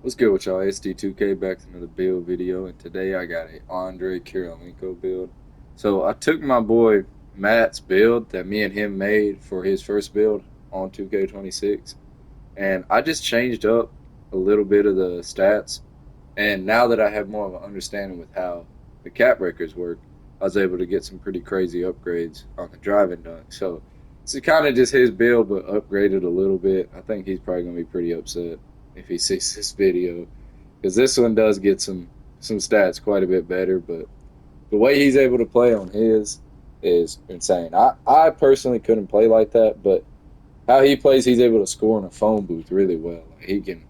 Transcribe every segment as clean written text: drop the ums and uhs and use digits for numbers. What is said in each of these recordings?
What's good with y'all? SD2K back to another build video, and today I got a Andrei Kirilenko build. So I took my boy Matt's build that me and him made for his first build on 2K26, and I just changed up a little bit of the stats. And now that I have more of an understanding with how the cap breakers work, I was able to get some pretty crazy upgrades on the driving dunk. So it's kind of just his build, but upgraded a little bit. I think he's probably gonna be pretty upset if he sees this video, because this one does get some stats quite a bit better. But the way he's able to play on his is insane. I personally couldn't play like that, but how he plays, he's able to score in a phone booth really well. Like he can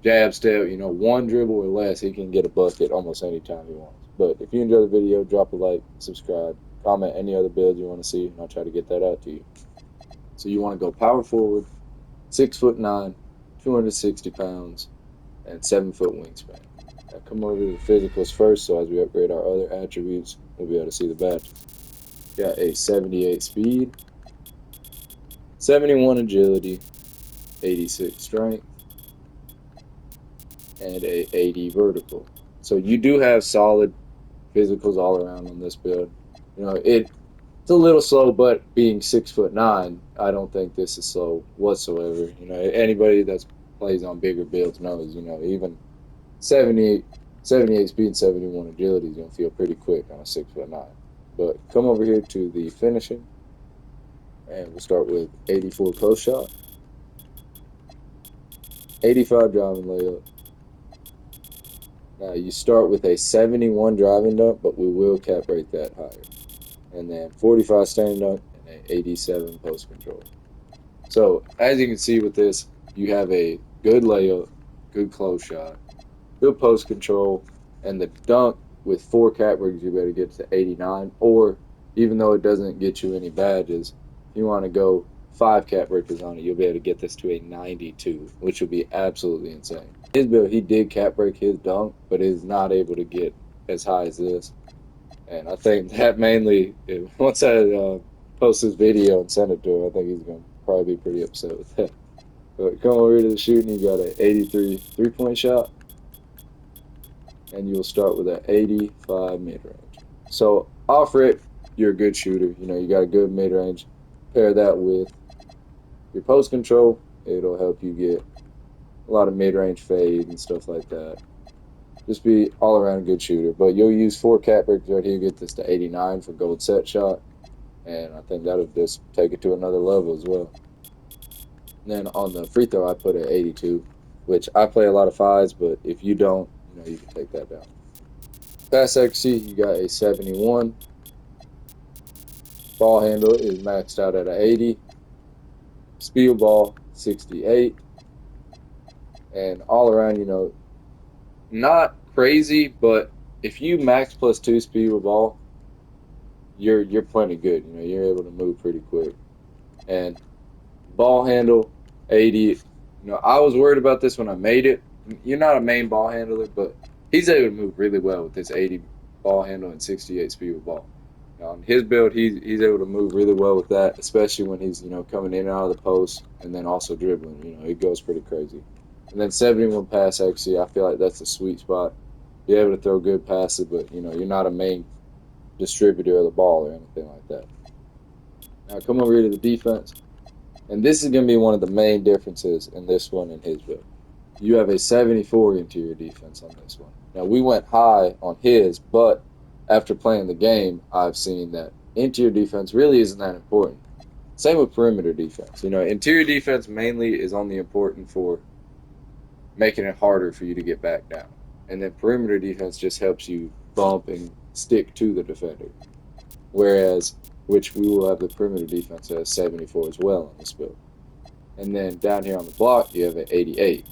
jab step, one dribble or less, he can get a bucket almost any time he wants. But if you enjoy the video, drop a like, subscribe, comment any other builds you want to see, and I'll try to get that out to you. So you want to go power forward, 6'9", 260 pounds, and 7-foot wingspan. Now come over to the physicals first, so as we upgrade our other attributes, we'll be able to see the badge. Got a 78 speed, 71 agility, 86 strength, and a 80 vertical. So you do have solid physicals all around on this build. It's a little slow, but being 6'9", I don't think this is slow whatsoever. Anybody that plays on bigger builds knows, even 78 speed and 71 agility is going to feel pretty quick on a 6'9". But come over here to the finishing, and we'll start with 84 post shot, 85 driving layup. Now you start with a 71 driving dunk, but we will cap rate that higher. And then 45 standing dunk and an 87 post control. So as you can see with this, you have a good layup, good close shot, good post control, and the dunk with 4 cap breaks, you better get to 89. Or even though it doesn't get you any badges, if you want to go 5 cap breakers on it, you'll be able to get this to a 92, which would be absolutely insane. His build, he did cap break his dunk, but is not able to get as high as this. And I think that mainly, once I post this video and send it to him, I think he's going to probably be pretty upset with that. But come over to the shooting, you got an 83 three-point shot, and you'll start with an 85 mid-range. So off rip, you're a good shooter. You got a good mid-range. Pair that with your post control, it'll help you get a lot of mid-range fade and stuff like that. Just be all around a good shooter. But you'll use 4 cap breaks right here, get this to 89 for gold set shot. And I think that'll just take it to another level as well. And then on the free throw, I put an 82, which I play a lot of 5s, but if you don't, you can take that down. Pass accuracy, you got a 71. Ball handle is maxed out at an 80. Speed ball, 68. And all around, not crazy, but if you max +2 speed with ball, you're plenty good. You're able to move pretty quick. And ball handle, 80. I was worried about this when I made it. You're not a main ball handler, but he's able to move really well with this 80 ball handle and 68 speed with ball. On his build, he's able to move really well with that, especially when he's coming in and out of the post and then also dribbling. It goes pretty crazy. And then 71 pass accuracy, I feel like that's a sweet spot. You're able to throw good passes, but you're not a main distributor of the ball or anything like that. Now come over here to the defense, and this is going to be one of the main differences in this one and his build. You have a 74 interior defense on this one. Now we went high on his, but after playing the game, I've seen that interior defense really isn't that important. Same with perimeter defense. Interior defense mainly is only important for making it harder for you to get back down. And then perimeter defense just helps you bump and stick to the defender. Whereas, which we will have the perimeter defense as 74 as well on this build. And then down here on the block, you have an 88.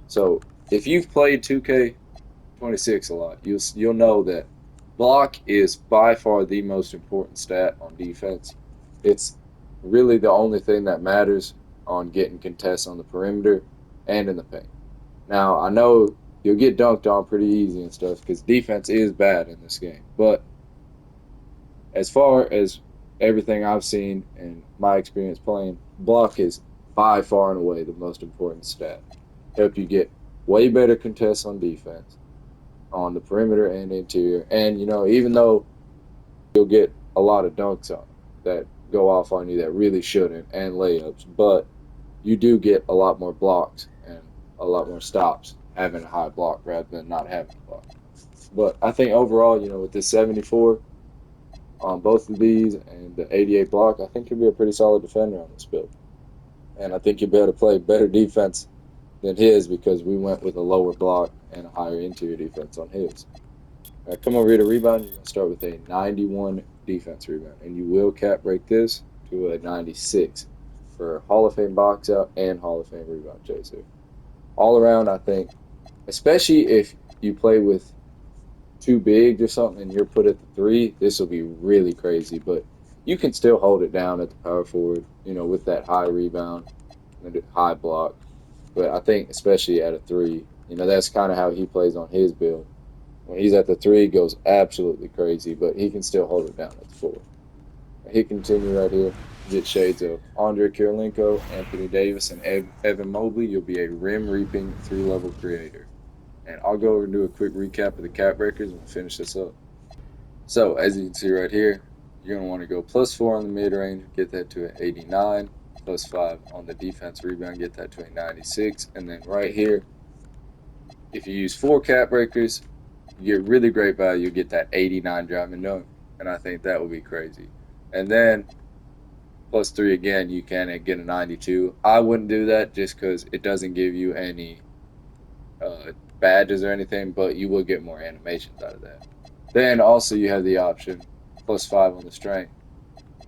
So if you've played 2K26 a lot, you'll know that block is by far the most important stat on defense. It's really the only thing that matters on getting contests on the perimeter and in the paint. Now, I know you'll get dunked on pretty easy and stuff because defense is bad in this game. But as far as everything I've seen and my experience playing, block is by far and away the most important stat. Help you get way better contests on defense, on the perimeter and interior. And, even though you'll get a lot of dunks on that go off on you that really shouldn't, and layups, but you do get a lot more blocks and a lot more stops having a high block rather than not having a block. But I think overall, with this 74 on both of these and the 88 block, I think you'll be a pretty solid defender on this build. And I think you'll be able to play better defense than his because we went with a lower block and a higher interior defense on his. Come over here to rebound. You're going to start with a 91 defense rebound, and you will cap break this to a 96 for Hall of Fame box out and Hall of Fame rebound chaser. All around, I think, especially if you play with two bigs or something and you're put at the three, this will be really crazy. But you can still hold it down at the power forward, with that high rebound and the high block. But I think, especially at a three, that's kind of how he plays on his build. When he's at the three, he goes absolutely crazy, but he can still hold it down at the four. He continue right here. Get shades of Andrei Kirilenko, Anthony Davis, and Evan Mobley. You'll be a rim reaping 3-level creator. And I'll go over and do a quick recap of the cap breakers and we'll finish this up. So as you can see right here, you're going to want to go +4 on the mid range, get that to an 89, +5 on the defense rebound, get that to a 96, and then right here, if you use 4 cap breakers, you get really great value. You get that 89 driving dunk, and I think that would be crazy. And then +3 again, you can get a 92. I wouldn't do that just because it doesn't give you any badges or anything, but you will get more animations out of that. Then also you have the option +5 on the strength.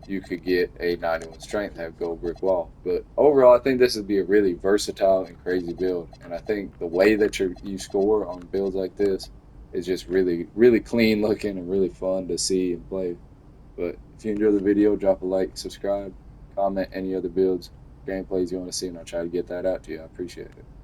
You could get a 91 strength, have gold brick wall. But overall, I think this would be a really versatile and crazy build. And I think the way that you score on builds like this is just really, really clean looking and really fun to see and play. But if you enjoy the video, drop a like, subscribe, comment any other builds, gameplays you want to see, and I'll try to get that out to you. I appreciate it.